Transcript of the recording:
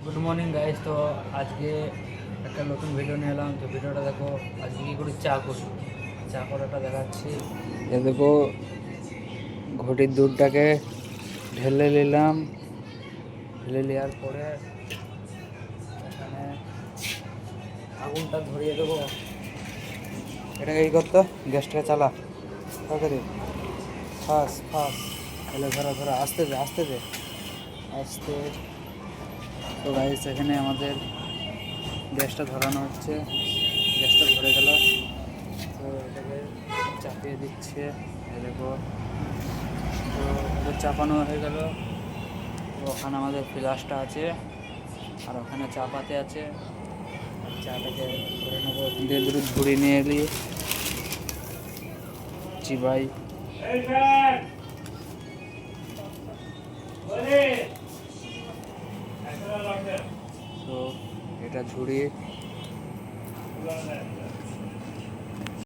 Good morning guys. তো আজকে একটা নতুন ভিডিও নিয়ে এলাম। তো ভিডিওটা দেখো, আজকে কী করে চা করি, চা করাটা দেখাচ্ছি। এ দেখো, ঘটির দুধটাকে ঢেলে নিলাম। ঢেলে নেওয়ার পরে এখানে আগুনটা ধরিয়ে দেবো। এটাকে কী করতো, গ্যাসটাকে চালা তাড়াতাড়ি, ফাস্ট ফাস্ট। তাহলে ধরা ধরা, আস্তে দে আস্তে দে আস্তে। তো গাইস, এখানে আমাদের গ্যাসটা ধরানো হচ্ছে, গ্যাসটা ধরে গেল। তো এটাকে চাপিয়ে দিচ্ছে, এই দেখো। তো এটা চাপানো হয়ে গেল। তো ওখানে আমাদের ফ্লাসটা আছে, আর ওখানে চাপাতে আছে। চাটাকে ধরে নেবো, দিয়ে দুটো ঝুড়ি নিয়ে এলি চিবাই। তো এটা ঝুড়ি